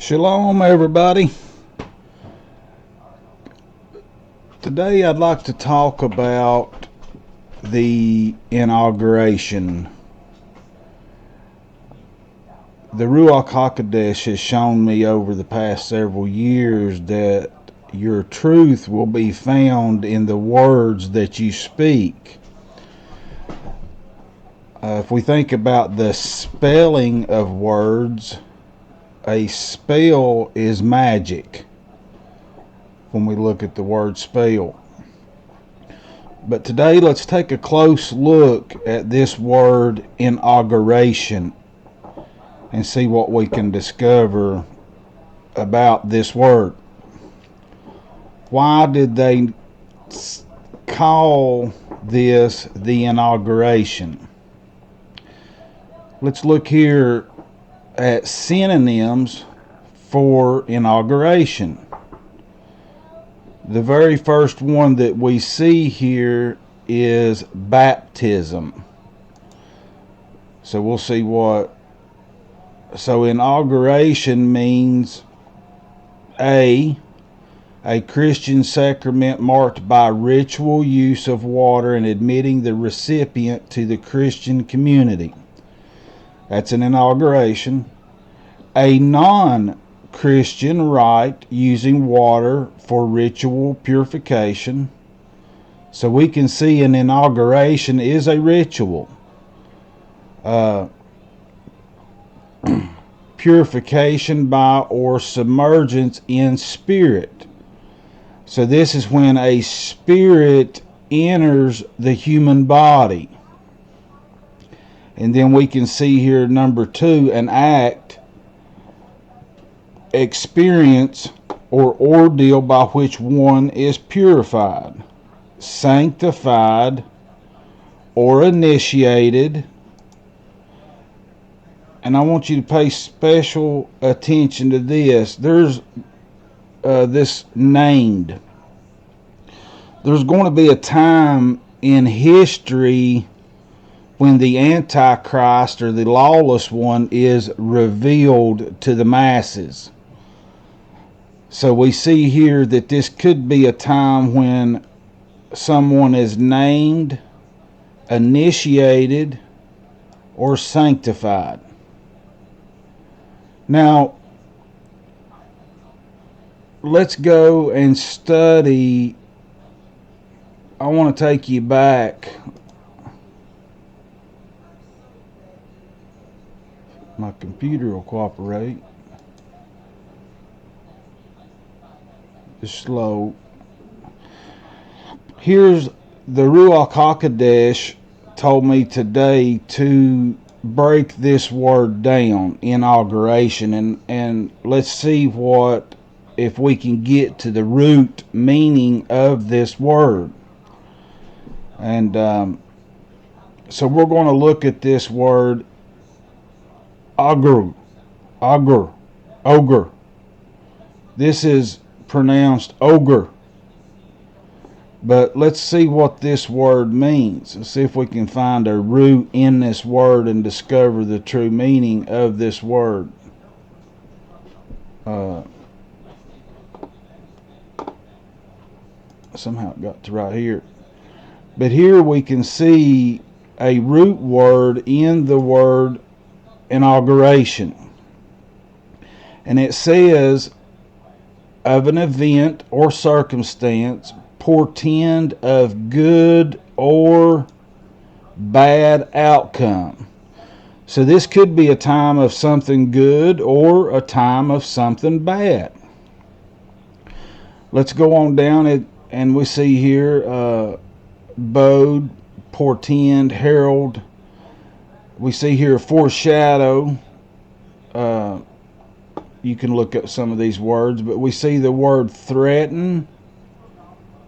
Shalom, everybody. Today I'd like to talk about the inauguration. The Ruach HaKodesh has shown me over the past several years that your truth will be found in the words that you speak. If we think about the spelling of words, a spell is magic when we look at the word spell. But today let's take a close look at this word inauguration and see what we can discover about this word. Why did they call this the inauguration? Let's look here at synonyms for inauguration. The very first one that we see here is baptism. So we'll see what. So inauguration means a Christian sacrament marked by ritual use of water and admitting the recipient to the Christian community. That's an inauguration. A non-Christian rite using water for ritual purification. So we can see an inauguration is a ritual. Purification by or submergence in spirit. So this is when a spirit enters the human body. And then we can see here number 2, an act, experience, or ordeal by which one is purified, sanctified, or initiated. And I want you to pay special attention to this. There's this named. There's going to be a time in history when the Antichrist or the lawless one is revealed to the masses. So we see here that this could be a time when someone is named, initiated, or sanctified. Now, let's go and study. I want to take you back. My computer will cooperate. It's slow. Here's the Ruach HaKodesh told me today to break this word down, inauguration, and let's see if we can get to the root meaning of this word. And so we're going to look at this word augur. This is pronounced ogre. But let's see what this word means. Let's see if we can find a root in this word and discover the true meaning of this word. Somehow it got to right here. But here we can see a root word in the word inauguration. And it says, of an event or circumstance, portend of good or bad outcome. So this could be a time of something good or a time of something bad. Let's go on down and we see here bode, portend, herald. We see here foreshadow. You can look up some of these words, but we see the word threaten.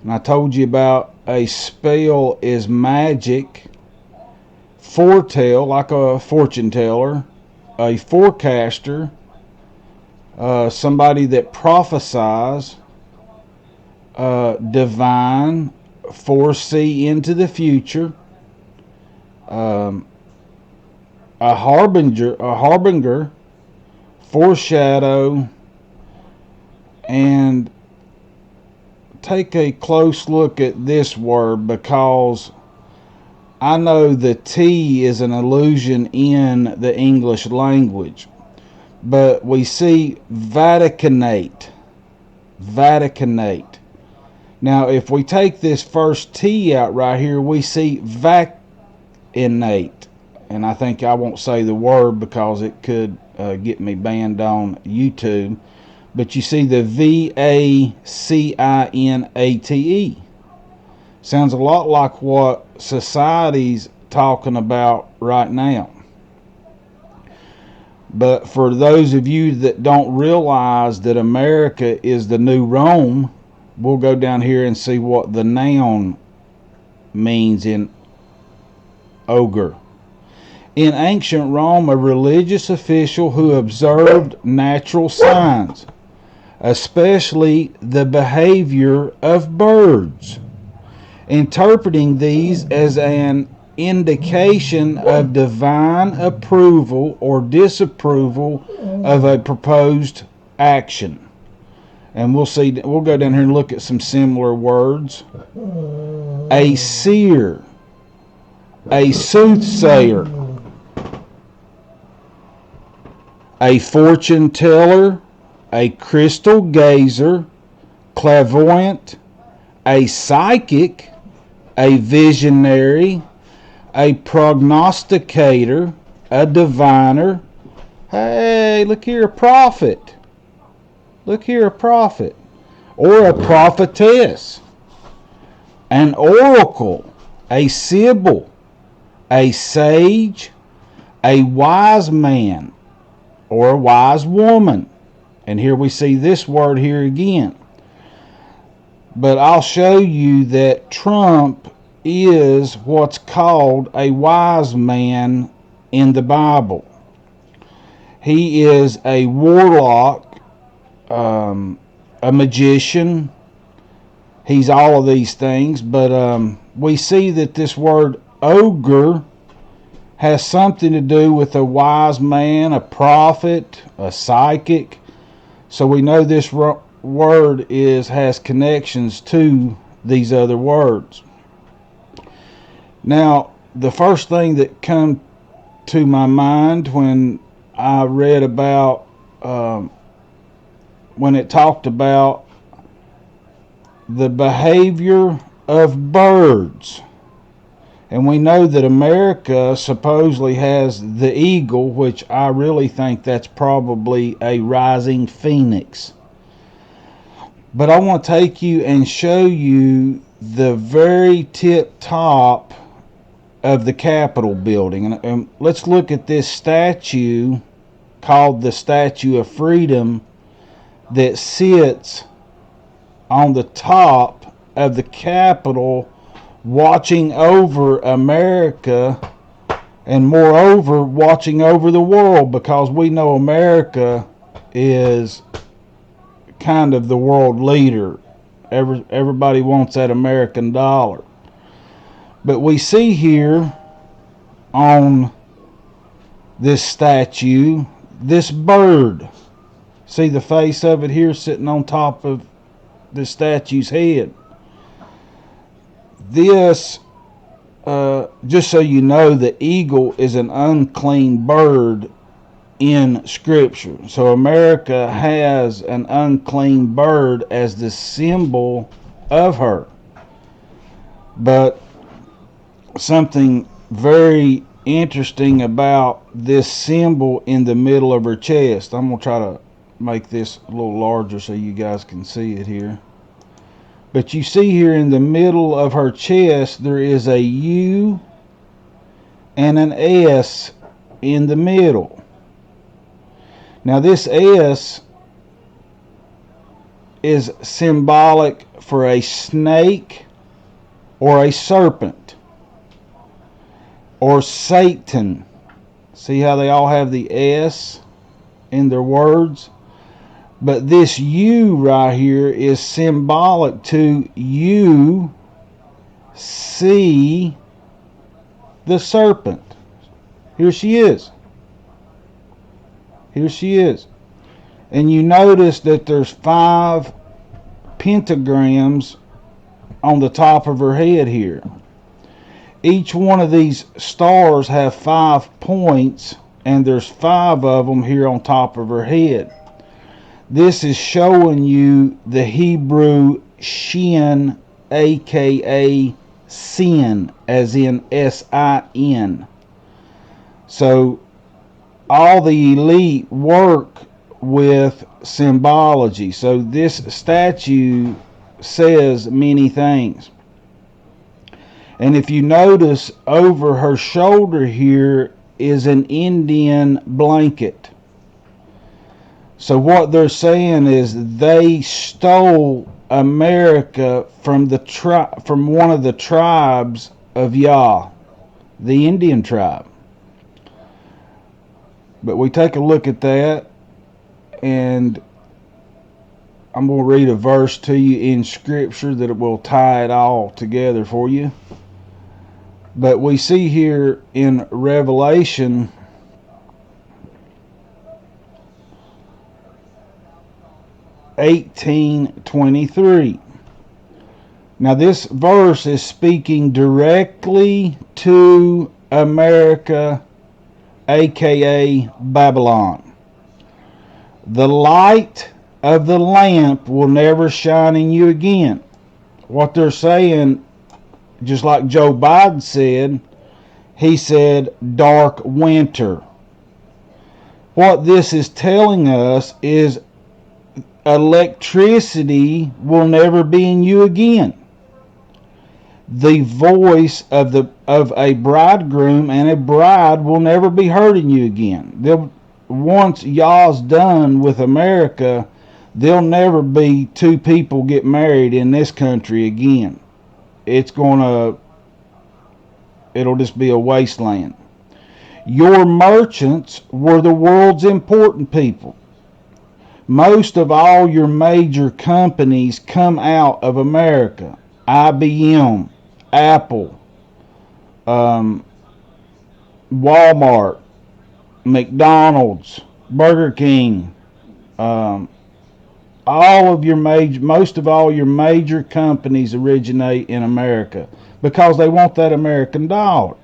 And I told you about a spell is magic. Foretell, like a fortune teller. A forecaster, somebody that prophesies. Divine, foresee into the future. A harbinger, foreshadow, And take a close look at this word, because I know the T is an illusion in the English language. But we see Vaticanate. Vaticanate. Now, if we take this first T out right here, we see vaccinate. And I think I won't say the word because it could get me banned on YouTube. But you see the VACINATE. Sounds a lot like what society's talking about right now. But for those of you that don't realize that America is the new Rome, we'll go down here and see what the noun means in ogre. In ancient Rome, a religious official who observed natural signs, especially the behavior of birds, interpreting these as an indication of divine approval or disapproval of a proposed action. And we'll go down here and look at some similar words. A seer, a soothsayer, a fortune teller, a crystal gazer, clairvoyant, a psychic, a visionary, a prognosticator, a diviner. Hey, look here, a prophet. Look here, a prophet. Or a prophetess. An oracle, a sibyl, a sage, a wise man, or a wise woman. And here we see this word here again. But I'll show you that Trump is what's called a wise man in the Bible. He is a warlock, a magician. He's all of these things. But we see that this word ogre has something to do with a wise man, a prophet, a psychic. So we know this word has connections to these other words. Now, the first thing that come to my mind when I read about, when it talked about the behavior of birds. And we know that America supposedly has the eagle, which I really think that's probably a rising phoenix. But I want to take you and show you the very tip top of the Capitol building. And let's look at this statue called the Statue of Freedom that sits on the top of the Capitol, watching over America, and moreover watching over the world, because we know America is kind of the world leader. Everybody wants that American dollar. But we see here on this statue this bird. See the face of it here sitting on top of the statue's head. This, just so you know, the eagle is an unclean bird in Scripture. So America has an unclean bird as the symbol of her. But something very interesting about this symbol in the middle of her chest. I'm going to try to make this a little larger so you guys can see it here. But you see here in the middle of her chest, there is a U and an S in the middle. Now this S is symbolic for a snake or a serpent or Satan. See how they all have the S in their words? But this U right here is symbolic to you see the serpent. Here she is. Here she is. And you notice that there's 5 pentagrams on the top of her head here. Each one of these stars have 5 points, and there's 5 of them here on top of her head. This is showing you the Hebrew Shin, aka sin, as in S-I-N. So all the elite work with symbology. So this statue says many things. And if you notice, over her shoulder here is an Indian blanket. So what they're saying is they stole America from one of the tribes of Yah, the Indian tribe. But we take a look at that, and I'm going to read a verse to you in Scripture that will tie it all together for you. But we see here in Revelation 18:23. Now this verse is speaking directly to America, aka Babylon. The light of the lamp will never shine in you again. What they're saying, just like Joe Biden said, he said dark winter. What this is telling us is electricity will never be in you again. The voice of a bridegroom and a bride will never be heard in you again. Once y'all's done with America, there'll never be 2 people get married in this country again. It'll just be a wasteland. Your merchants were the world's important people. Most of all your major companies come out of America. IBM, Apple, Walmart, McDonald's, Burger King, most of all your major companies originate in America because they want that American dollar.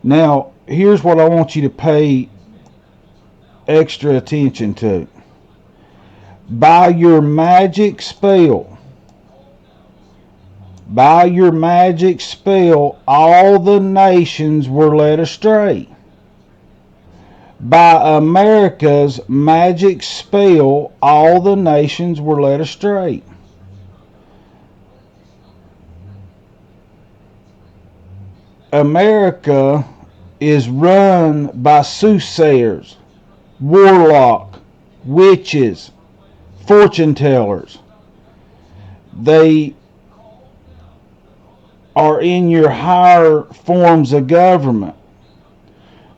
Now, here's what I want you to pay extra attention to. By your magic spell, all the nations were led astray. By America's magic spell, all the nations were led astray. America is run by soothsayers, warlock, witches, fortune tellers. They are in your higher forms of government.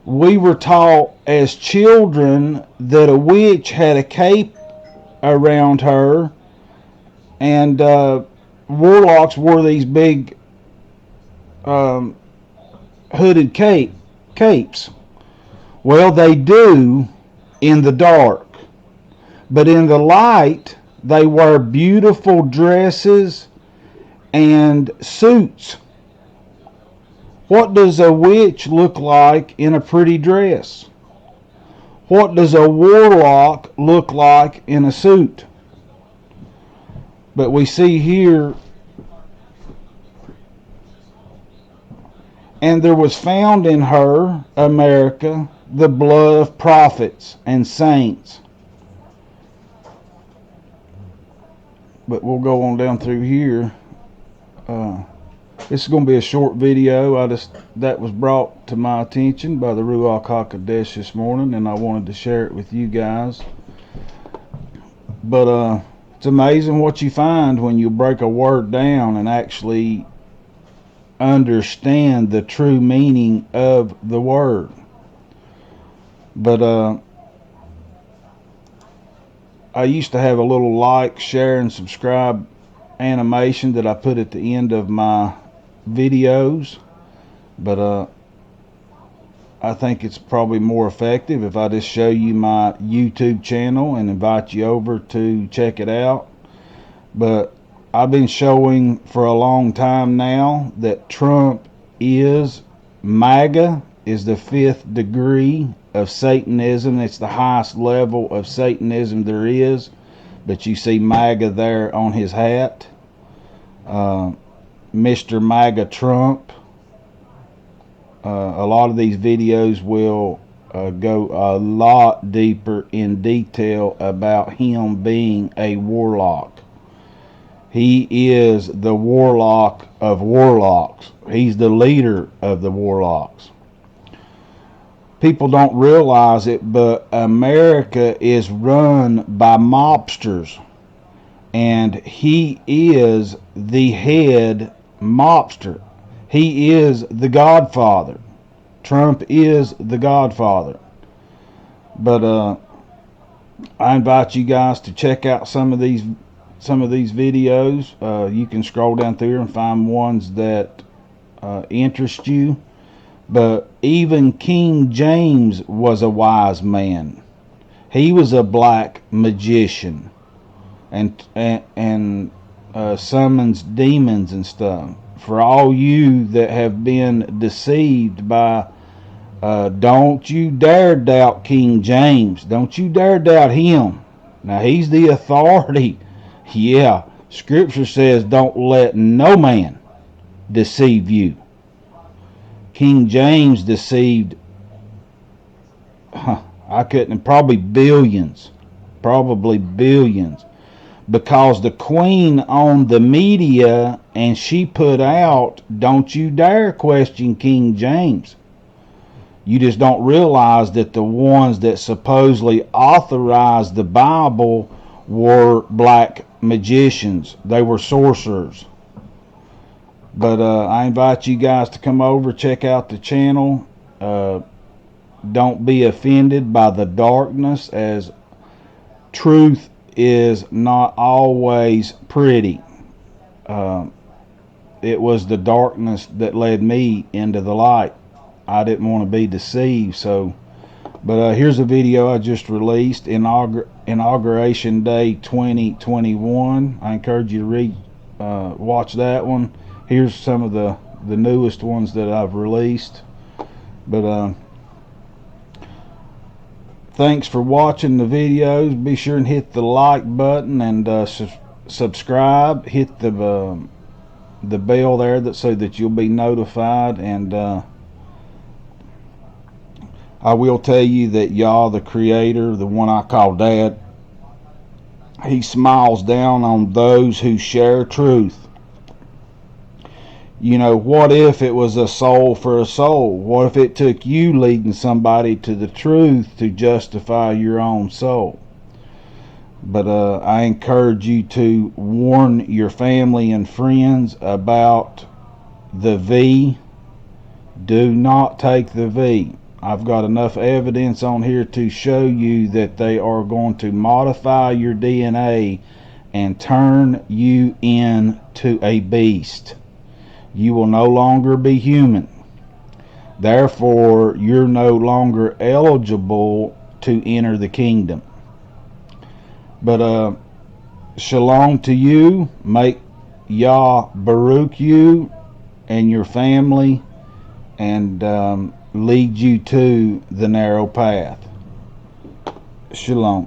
We were taught as children that a witch had a cape around her, and warlocks wore these big hooded capes. Well, they do in the dark, but in the light they wear beautiful dresses and suits. What does a witch look like in a pretty dress? What does a warlock look like in a suit? But we see here, and there was found in her, America, the blood of prophets and saints. But we'll go on down through here. This is going to be a short video. That was brought to my attention by the Ruach HaKodesh this morning, and I wanted to share it with you guys. But it's amazing what you find when you break a word down and actually understand the true meaning of the word. But I used to have a little like, share, and subscribe animation that I put at the end of my videos, but I think it's probably more effective if I just show you my YouTube channel and invite you over to check it out. But I've been showing for a long time now that Trump is MAGA is the 5th degree of Satanism. It's the highest level of Satanism there is. But you see MAGA there on his hat. Mr. MAGA Trump. A lot of these videos will go a lot deeper in detail about him being a warlock. He is the warlock of warlocks. He's the leader of the warlocks. People don't realize it, but America is run by mobsters. And he is the head mobster. He is the Godfather. Trump is the Godfather. But I invite you guys to check out some of these videos. You can scroll down through and find ones that interest you. But even King James was a wise man. He was a black magician and summons demons and stuff. For all you that have been deceived by, don't you dare doubt King James. Don't you dare doubt him. Now, he's the authority. Yeah, Scripture says don't let no man deceive you. King James deceived, probably billions. Because the queen owned the media and she put out, don't you dare question King James. You just don't realize that the ones that supposedly authorized the Bible were black magicians. They were sorcerers. But I invite you guys to come over, check out the channel. Don't be offended by the darkness, as truth is not always pretty. It was the darkness that led me into the light. I didn't want to be deceived. But here's a video I just released, Inauguration Day 2021. I encourage you to watch that one. Here's some of the newest ones that I've released. But thanks for watching the videos. Be sure and hit the like button and subscribe. Hit the bell there so that you'll be notified. And I will tell you that Yah, the Creator, the one I call Dad, He smiles down on those who share truth. You know, what if it was a soul for a soul? What if it took you leading somebody to the truth to justify your own soul? But I encourage you to warn your family and friends about the V. Do not take the V. I've got enough evidence on here to show you that they are going to modify your DNA and turn you into a beast. You will no longer be human. Therefore, you're no longer eligible to enter the kingdom. But shalom to you. Make Yah Baruch you and your family, and lead you to the narrow path. Shalom.